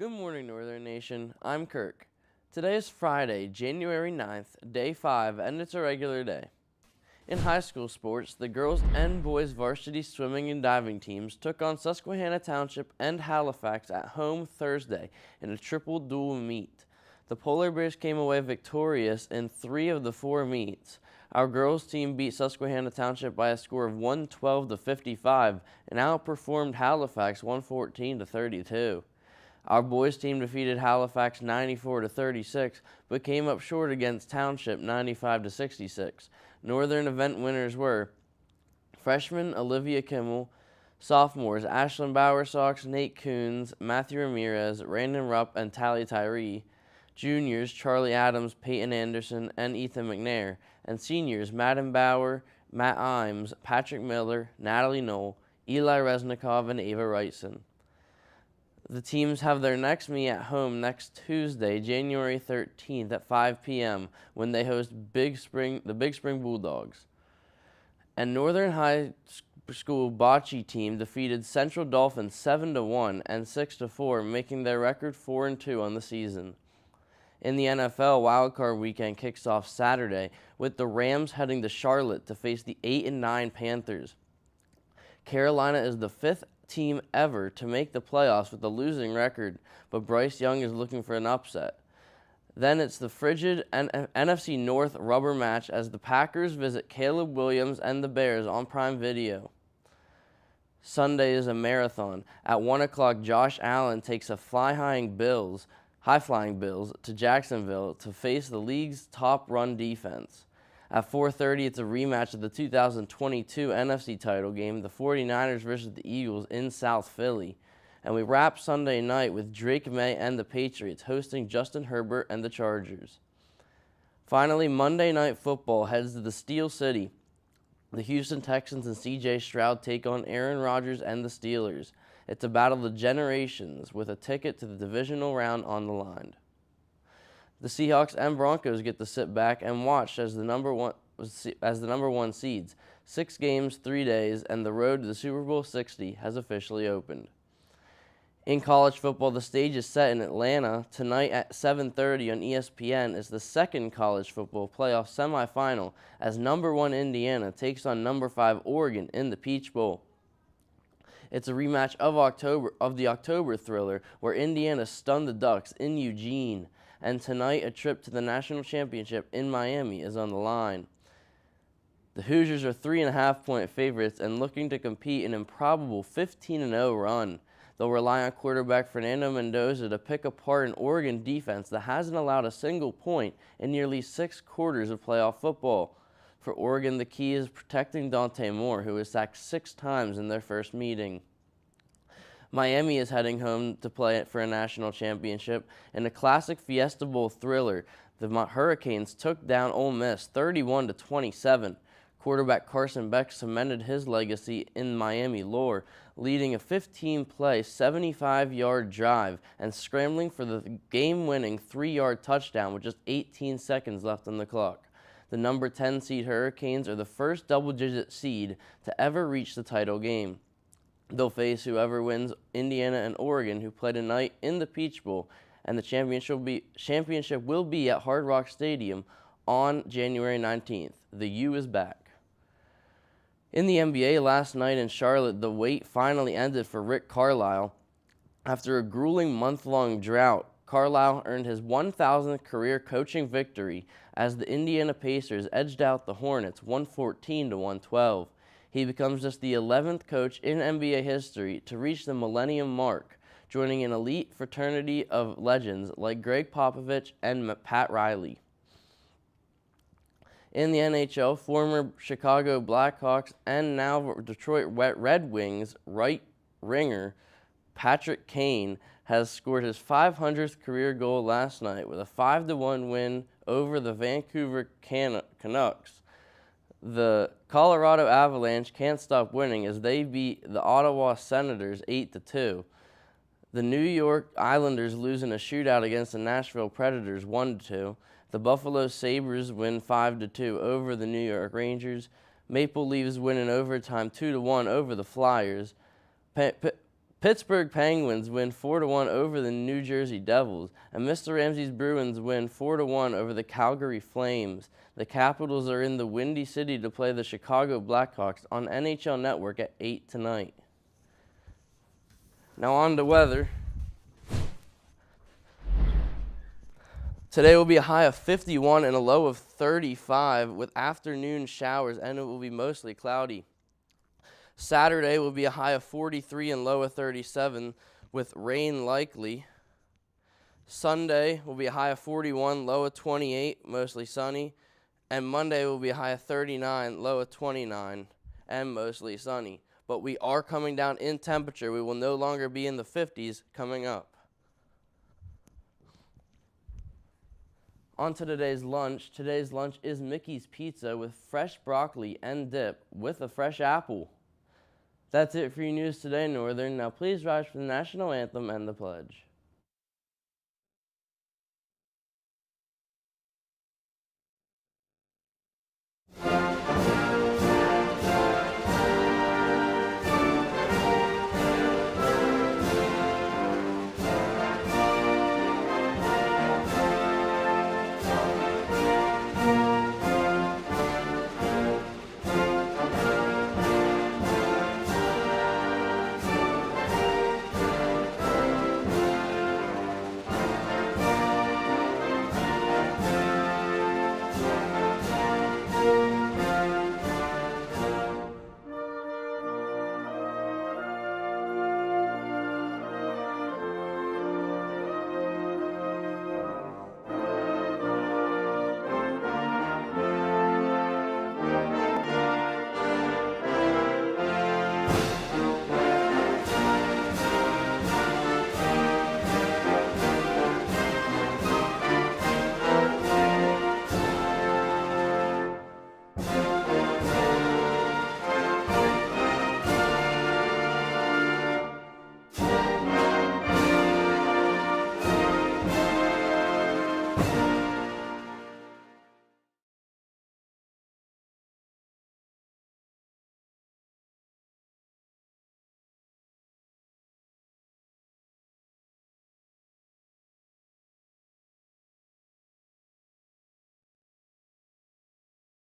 Good morning, Northern Nation. I'm Kirk. Today is Friday, January 9th, day 5, and it's a regular day. In high school sports, the girls and boys varsity swimming and diving teams took on Susquehanna Township and Halifax at home Thursday in a triple dual meet. The Polar Bears came away victorious in 3 of the 4 meets. Our girls team beat Susquehanna Township by a score of 112 to 55 and outperformed Halifax 114 to 32. Our boys team defeated Halifax 94 to 36, but came up short against Township 95 to 66. Northern event winners were freshman Olivia Kimmel, sophomores Ashlyn Bowersox, Nate Coons, Matthew Ramirez, Randon Rupp, and Tally Tyree, juniors Charlie Adams, Peyton Anderson, and Ethan McNair, and seniors Madden Bauer, Matt Imes, Patrick Miller, Natalie Knoll, Eli Reznikov, and Ava Wrightson. The teams have their next meet at home next Tuesday, January 13th at 5 p.m. when they host the Big Spring Bulldogs. And Northern High School bocce team defeated Central Dolphins 7-1 and 6-4, making their record 4-2 on the season. In the NFL, wildcard weekend kicks off Saturday with the Rams heading to Charlotte to face the 8-9 Panthers. Carolina is the 5th team ever to make the playoffs with a losing record, but Bryce Young is looking for an upset. Then it's the frigid NFC North rubber match as the Packers visit Caleb Williams and the Bears on Prime Video. Sunday is a marathon. At 1 o'clock, Josh Allen takes high-flying Bills to Jacksonville to face the league's top run defense. At 4:30, it's a rematch of the 2022 NFC title game, the 49ers versus the Eagles in South Philly. And we wrap Sunday night with Drake May and the Patriots hosting Justin Herbert and the Chargers. Finally, Monday Night Football heads to the Steel City. The Houston Texans and C.J. Stroud take on Aaron Rodgers and the Steelers. It's a battle of generations with a ticket to the divisional round on the line. The Seahawks and Broncos get to sit back and watch as the number one seeds. 6 games, 3 days, and the road to the Super Bowl 60 has officially opened. In college football, the stage is set in Atlanta. Tonight at 7:30 on ESPN is the second college football playoff semifinal as number 1 Indiana takes on number 5 Oregon in the Peach Bowl. It's a rematch of the October thriller where Indiana stunned the Ducks in Eugene. And tonight, a trip to the national championship in Miami is on the line. The Hoosiers are 3.5-point favorites and looking to compete an improbable 15-0 run. They'll rely on quarterback Fernando Mendoza to pick apart an Oregon defense that hasn't allowed a single point in nearly 6 quarters of playoff football. For Oregon, the key is protecting Dante Moore, who was sacked 6 times in their first meeting. Miami is heading home to play for a national championship. In a classic Fiesta Bowl thriller, the Hurricanes took down Ole Miss 31-27. Quarterback Carson Beck cemented his legacy in Miami lore, leading a 15-play, 75-yard drive and scrambling for the game-winning 3-yard touchdown with just 18 seconds left on the clock. The number 10 seed Hurricanes are the first double-digit seed to ever reach the title game. They'll face whoever wins Indiana and Oregon, who play tonight in the Peach Bowl, and the championship will be at Hard Rock Stadium on January 19th. The U is back. In the NBA last night in Charlotte, the wait finally ended for Rick Carlisle. After a grueling month-long drought, Carlisle earned his 1,000th career coaching victory as the Indiana Pacers edged out the Hornets 114-112. He becomes just the 11th coach in NBA history to reach the millennium mark, joining an elite fraternity of legends like Greg Popovich and Pat Riley. In the NHL, former Chicago Blackhawks and now Detroit Red Wings right winger Patrick Kane has scored his 500th career goal last night with a 5-1 win over the Vancouver Canucks. The Colorado Avalanche can't stop winning as they beat the Ottawa Senators 8-2. The New York Islanders lose in a shootout against the Nashville Predators 1-2. The Buffalo Sabres win 5-2 over the New York Rangers. Maple Leafs win in overtime 2-1 over the Flyers. Pittsburgh Penguins win 4-1 over the New Jersey Devils, and Mr. Ramsey's Bruins win 4-1 over the Calgary Flames. The Capitals are in the Windy City to play the Chicago Blackhawks on NHL Network at 8 tonight. Now on to weather. Today will be a high of 51 and a low of 35 with afternoon showers, and it will be mostly cloudy. Saturday will be a high of 43 and low of 37 with rain likely. Sunday will be a high of 41, low of 28, mostly sunny. And Monday will be a high of 39, low of 29, and mostly sunny. But we are coming down in temperature. We will no longer be in the 50s coming up. On to today's lunch. Today's lunch is Mickey's Pizza with fresh broccoli and dip with a fresh apple. That's it for your news today, Northern. Now please rise for the national anthem and the pledge.